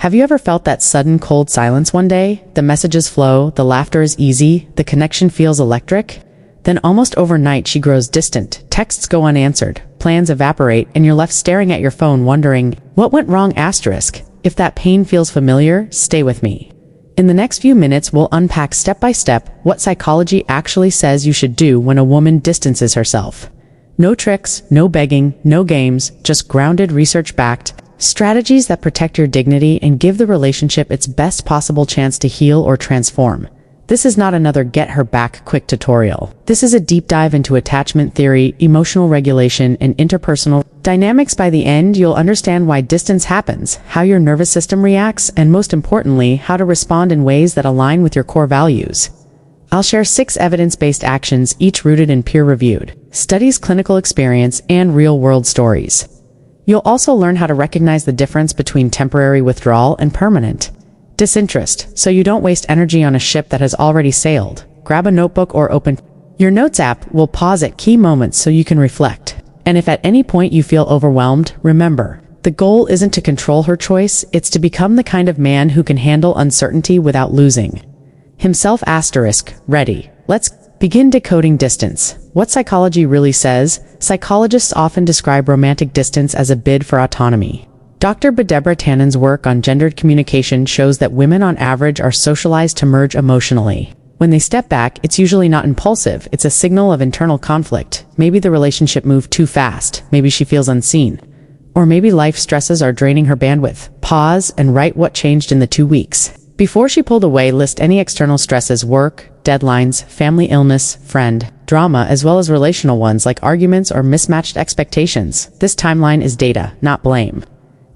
Have you ever felt that sudden cold silence one day? The messages flow, the laughter is easy, the connection feels electric. Then almost overnight she grows distant, texts go unanswered, plans evaporate, and you're left staring at your phone wondering, what went wrong? If that pain feels familiar, stay with me. In the next few minutes, we'll unpack step by step what psychology actually says you should do when a woman distances herself. No tricks, no begging, no games, just grounded, research-backed strategies that protect your dignity and give the relationship its best possible chance to heal or transform. This is not another get her back quick tutorial. This is a deep dive into attachment theory, emotional regulation, and interpersonal dynamics. By the end, you'll understand why distance happens, how your nervous system reacts, and most importantly, how to respond in ways that align with your core values. I'll share 6 evidence-based actions, each rooted in peer-reviewed studies, clinical experience, and real-world stories. You'll also learn how to recognize the difference between temporary withdrawal and permanent disinterest, so you don't waste energy on a ship that has already sailed. Grab a notebook or open your notes app. We'll pause at key moments so you can reflect. And if at any point you feel overwhelmed, remember, the goal isn't to control her choice, it's to become the kind of man who can handle uncertainty without losing himself. Ready. Let's begin decoding distance. What psychology really says. Psychologists often describe romantic distance as a bid for autonomy. Dr. Deborah Tannen's work on gendered communication shows that women on average are socialized to merge emotionally. When they step back, it's usually not impulsive, it's a signal of internal conflict. Maybe the relationship moved too fast, maybe she feels unseen, or maybe life stresses are draining her bandwidth. Pause and write what changed in the 2 weeks. Before she pulled away, list any external stresses: work, deadlines, family illness, friend, drama, as well as relational ones like arguments or mismatched expectations. This timeline is data, not blame.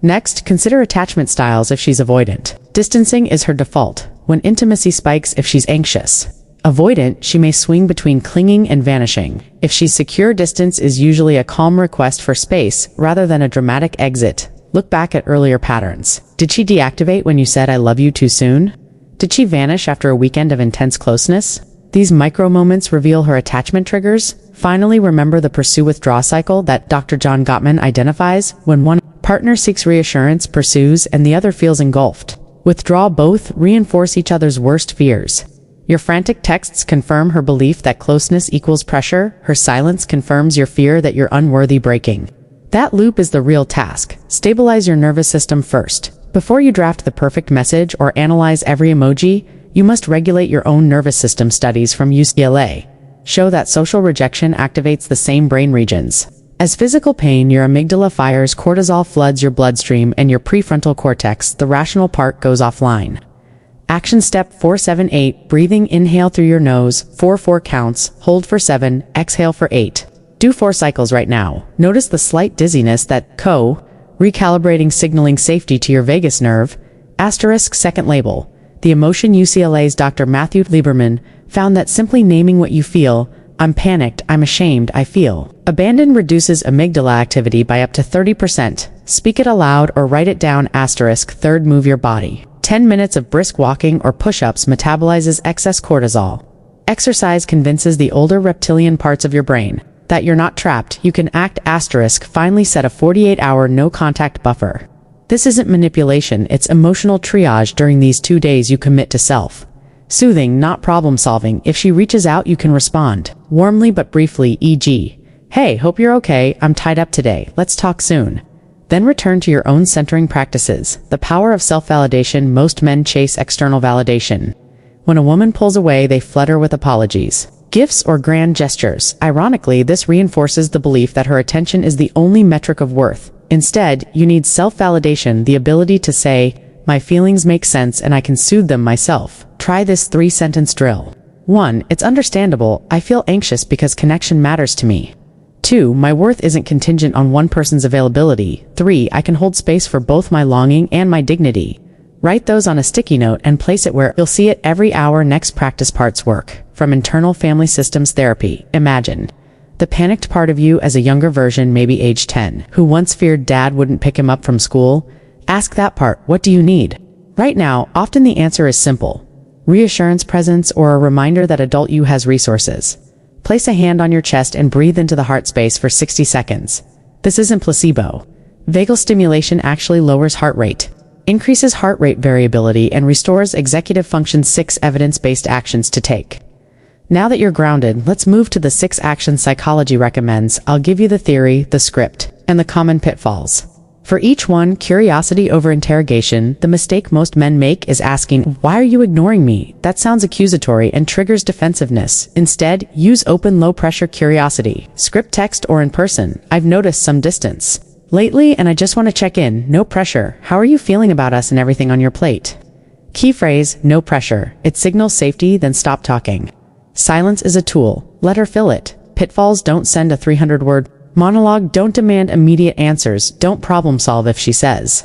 Next, consider attachment styles if she's avoidant. Distancing is her default. When intimacy spikes, if she's anxious. Avoidant, she may swing between clinging and vanishing. If she's secure, distance is usually a calm request for space rather than a dramatic exit. Look back at earlier patterns. Did she deactivate when you said "I love you" too soon? Did she vanish after a weekend of intense closeness? These micro moments reveal her attachment triggers. Finally, remember the pursue-withdraw cycle that Dr. John Gottman identifies. When one partner seeks reassurance, pursues, and the other feels engulfed. Withdraw. Both reinforce each other's worst fears. Your frantic texts confirm her belief that closeness equals pressure. Her silence confirms your fear that you're unworthy. Breaking that loop is the real task. Stabilize your nervous system first. Before you draft the perfect message or analyze every emoji, you must regulate your own nervous system. Studies from UCLA show that social rejection activates the same brain regions as physical pain. Your amygdala fires, cortisol floods your bloodstream, and your prefrontal cortex, the rational part, goes offline. Action step 478, breathing. Inhale through your nose, 4 counts, hold for 7, exhale for 8. Do 4 cycles right now. Notice the slight dizziness that recalibrating, signaling safety to your vagus nerve. Second label. The emotion. UCLA's Dr. Matthew Lieberman found that simply naming what you feel, "I'm panicked, I'm ashamed, I feel abandoned," reduces amygdala activity by up to 30%. Speak it aloud or write it down. Third, move your body. 10 minutes of brisk walking or push-ups metabolizes excess cortisol. Exercise convinces the older reptilian parts of your brain that you're not trapped, you can act. Finally, set a 48-hour no-contact buffer. This isn't manipulation, it's emotional triage. During these 2 days, you commit to self-soothing, not problem-solving. If she reaches out, you can respond warmly but briefly, e.g., "Hey, hope you're okay, I'm tied up today, let's talk soon." Then return to your own centering practices. The power of self-validation. Most men chase external validation. When a woman pulls away, they flutter with apologies, gifts, or grand gestures. Ironically, this reinforces the belief that her attention is the only metric of worth. Instead, you need self-validation, the ability to say, "My feelings make sense and I can soothe them myself." Try this 3-sentence drill. 1. It's understandable, I feel anxious because connection matters to me. 2. My worth isn't contingent on one person's availability. 3. I can hold space for both my longing and my dignity. Write those on a sticky note and place it where you'll see it every hour. Next, practice parts work. From internal family systems therapy. Imagine the panicked part of you as a younger version, maybe age 10, who once feared dad wouldn't pick him up from school. Ask that part, what do you need right now? Often the answer is simple: reassurance, presence, or a reminder that adult you has resources. Place a hand on your chest and breathe into the heart space for 60 seconds. This isn't placebo. Vagal stimulation actually lowers heart rate. increases heart rate variability, and restores executive function. 6 evidence-based actions to take. Now that you're grounded, let's move to the 6 actions psychology recommends. I'll give you the theory, the script, and the common pitfalls. For each one, curiosity over interrogation. The mistake most men make is asking, "Why are you ignoring me?" That sounds accusatory and triggers defensiveness. Instead, use open, low-pressure curiosity. Script, text, or in person. "I've noticed some distance lately, and I just want to check in. No pressure. How are you feeling about us and everything on your plate?" Key phrase, no pressure. It signals safety, then stop talking. Silence is a tool. Let her fill it. Pitfalls: don't send a 300-word monologue. Don't demand immediate answers. Don't problem solve if she says,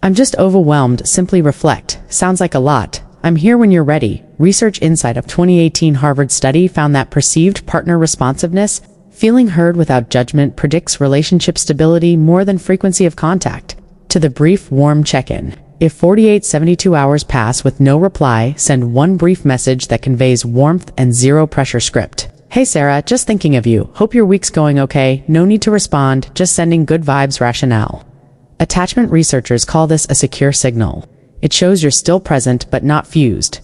"I'm just overwhelmed." Simply reflect. "Sounds like a lot. I'm here when you're ready." Research insight of 2018 Harvard study found that perceived partner responsiveness, feeling heard without judgment, predicts relationship stability more than frequency of contact. To the brief, warm check-in. If 48-72 hours pass with no reply, send one brief message that conveys warmth and zero pressure. Script: "Hey Sarah, just thinking of you. Hope your week's going okay." No need to respond, just sending good vibes. Rationale. Attachment researchers call this a secure signal. It shows you're still present but not fused.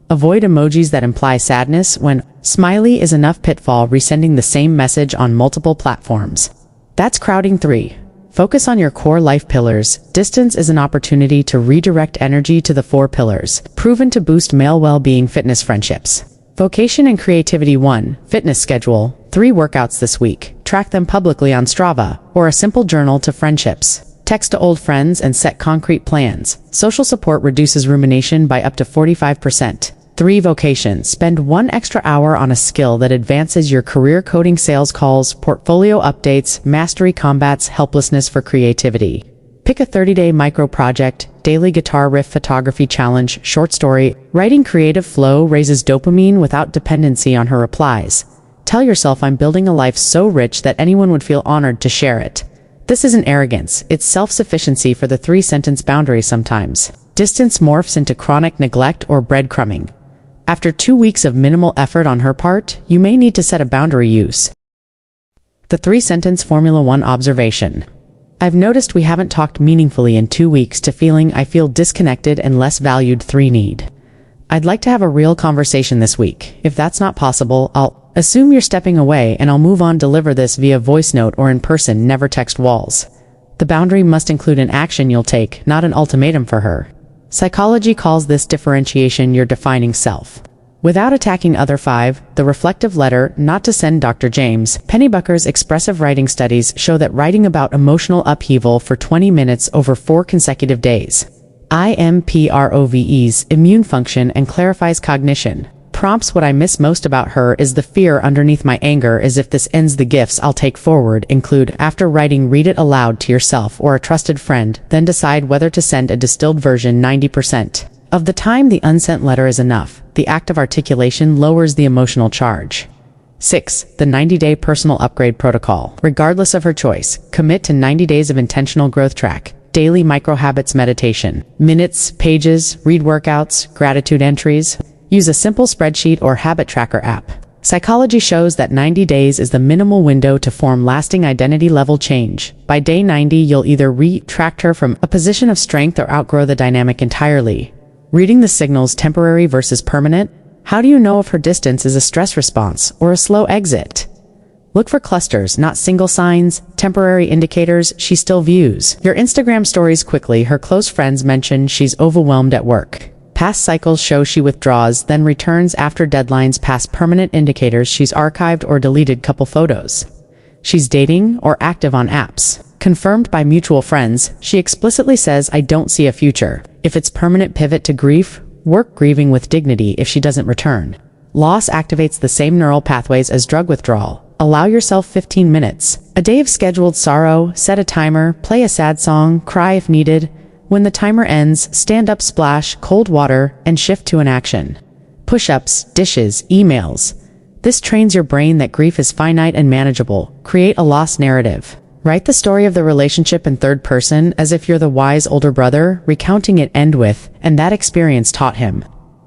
Avoid emojis that imply sadness when smiley is enough. Pitfall: resending the same message on multiple platforms. That's crowding. 3. Focus on your core life pillars. Distance is an opportunity to redirect energy to the 4 pillars, proven to boost male well-being. Fitness, friendships, vocation, and creativity. 1. Fitness schedule. 3 workouts this week. Track them publicly on Strava or a simple journal. To friendships, text to old friends and set concrete plans. Social support reduces rumination by up to 45%. 3. Vocation. Spend 1 extra hour on a skill that advances your career. Coding, sales calls, portfolio updates. Mastery combats helplessness. For creativity, pick a 30-day micro project. Daily guitar riff, photography challenge, short story writing. Creative flow raises dopamine without dependency on her replies. Tell yourself, "I'm building a life so rich that anyone would feel honored to share it." This isn't arrogance, it's self-sufficiency. For the 3-sentence boundary, sometimes distance morphs into chronic neglect or breadcrumbing. After 2 weeks of minimal effort on her part, you may need to set a boundary. Use the 3-sentence formula. 1. Observation: "I've noticed we haven't talked meaningfully in 2 weeks," to feeling, "I feel disconnected and less valued." 3. Need: "I'd like to have a real conversation this week. If that's not possible, I'll assume you're stepping away and I'll move on." Deliver this via voice note or in person. Never text walls. The boundary must include an action you'll take, not an ultimatum for her. Psychology calls this differentiation. You're defining self without attacking other. 5. The reflective letter, not to send. Dr. James Pennybucker's expressive writing studies show that writing about emotional upheaval for 20 minutes over 4 consecutive days improves immune function and clarifies cognition. Prompts: "What I miss most about her is the fear underneath my anger, as if this ends the gifts I'll take forward." Include, after writing, read it aloud to yourself or a trusted friend, then decide whether to send a distilled version. 90% of the time, the unsent letter is enough. The act of articulation lowers the emotional charge. 6. The 90-day personal upgrade protocol. Regardless of her choice, commit to 90 days of intentional growth. Track daily micro-habits, meditation, minutes, pages, read workouts, gratitude entries. Use a simple spreadsheet or habit tracker app. Psychology shows that 90 days is the minimal window to form lasting identity-level change. By day 90, you'll either retract her from a position of strength or outgrow the dynamic entirely. Reading the signals: temporary versus permanent. How do you know if her distance is a stress response or a slow exit? Look for clusters, not single signs. Temporary indicators: she still views your Instagram stories quickly. Her close friends mention she's overwhelmed at work. Past cycles show she withdraws, then returns after deadlines. Past permanent indicators: she's archived or deleted couple photos. She's dating or active on apps. Confirmed by mutual friends: she explicitly says, "I don't see a future." If it's permanent, pivot to grief. Work grieving with dignity if she doesn't return. Loss activates the same neural pathways as drug withdrawal. Allow yourself 15 minutes. A day of scheduled sorrow. Set a timer. Play a sad song. Cry if needed. When the timer ends, stand up, splash cold water, and shift to an action. Push-ups, dishes, emails. This trains your brain that grief is finite and manageable. Create a loss narrative. Write the story of the relationship in third person as if you're the wise older brother, recounting it. End with, "and that experience taught him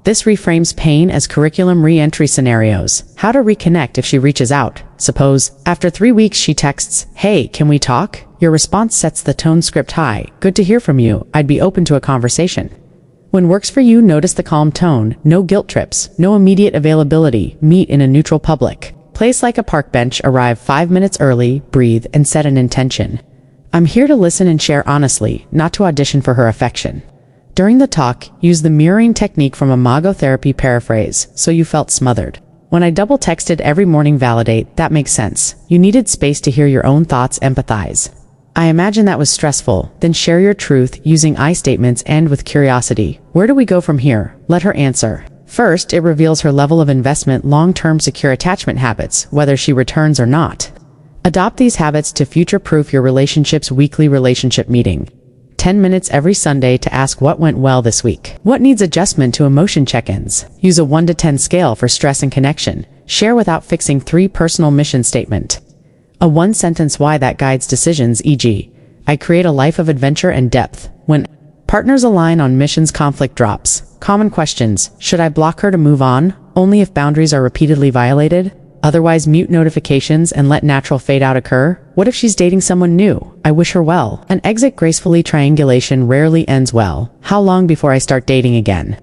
This reframes pain as curriculum re-entry scenarios. How to reconnect if she reaches out. Suppose, after 3 weeks she texts, "Hey, can we talk?" Your response sets the tone script high. "Good to hear from you. I'd be open to a conversation." When works for you, notice the calm tone. No guilt trips, no immediate availability. Meet in a neutral public place like a park bench. Arrive 5 minutes early, breathe, and set an intention. I'm here to listen and share honestly, not to audition for her affection. During the talk, use the mirroring technique from Imago therapy paraphrase, "So you felt smothered. When I double texted every morning, validate, that makes sense. You needed space to hear your own thoughts, empathize. I imagine that was stressful." Then share your truth using I statements and with curiosity. Where do we go from here? Let her answer. First, it reveals her level of investment, long-term secure attachment habits, whether she returns or not. Adopt these habits to future-proof your relationship's weekly relationship meeting. 10 minutes every Sunday to ask what went well this week. What needs adjustment to emotion check-ins? Use a 1 to 10 scale for stress and connection. Share without fixing 3 personal mission statement. A 1-sentence why that guides decisions, e.g., I create a life of adventure and depth. When partners align on missions, conflict drops. Common questions. Should I block her to move on? Only if boundaries are repeatedly violated? Otherwise, mute notifications and let natural fade out occur. What if she's dating someone new? I wish her well. An exit gracefully. Triangulation rarely ends well. How long before I start dating again?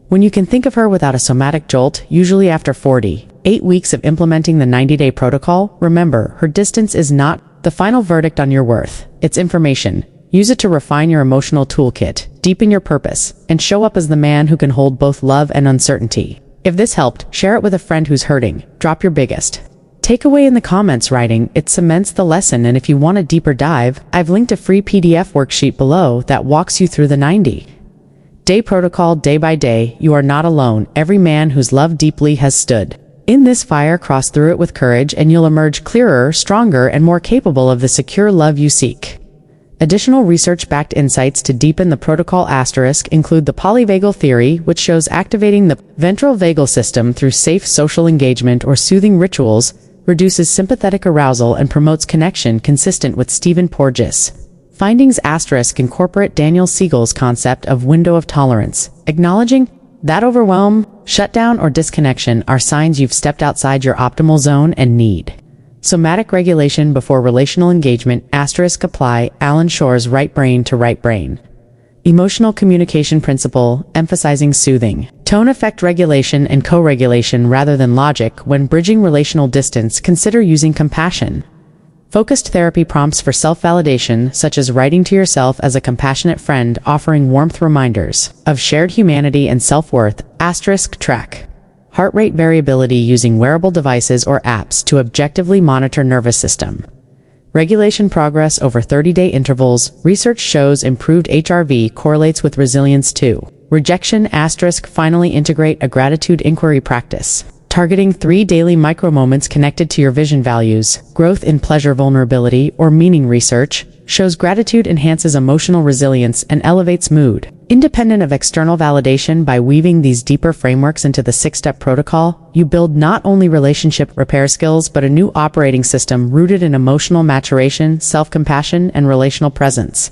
When you can think of her without a somatic jolt, usually after 48 weeks of implementing the 90-day protocol. Remember, her distance is not the final verdict on your worth. It's information. Use it to refine your emotional toolkit, deepen your purpose, and show up as the man who can hold both love and uncertainty. If this helped, share it with a friend who's hurting. Drop your biggest takeaway in the comments writing. It cements the lesson, and if you want a deeper dive, I've linked a free PDF worksheet below that walks you through the 90-day protocol day by day. You are not alone. Every man who's loved deeply has stood in this fire. Cross through it with courage, and you'll emerge clearer, stronger, and more capable of the secure love you seek. Additional research-backed insights to deepen the protocol include the polyvagal theory, which shows activating the ventral vagal system through safe social engagement or soothing rituals reduces sympathetic arousal and promotes connection, consistent with Stephen Porges. Findings incorporate Daniel Siegel's concept of window of tolerance, acknowledging that overwhelm, shutdown, or disconnection are signs you've stepped outside your optimal zone and need somatic regulation before relational engagement. Apply Alan Shore's right brain to right brain emotional communication principle, emphasizing soothing tone, effect regulation, and co-regulation rather than logic. When bridging relational distance, consider using compassion focused therapy prompts for self-validation, such as writing to yourself as a compassionate friend, offering warmth reminders of shared humanity and self-worth. Track heart rate variability using wearable devices or apps to objectively monitor nervous system regulation progress over 30-day intervals. Research shows improved HRV correlates with resilience to rejection. Finally, integrate a gratitude inquiry practice targeting 3 daily micro-moments connected to your vision values, growth in pleasure, vulnerability, or meaning. Research shows gratitude enhances emotional resilience and elevates mood, independent of external validation. By weaving these deeper frameworks into the 6-step protocol, you build not only relationship repair skills, but a new operating system rooted in emotional maturation, self-compassion, and relational presence.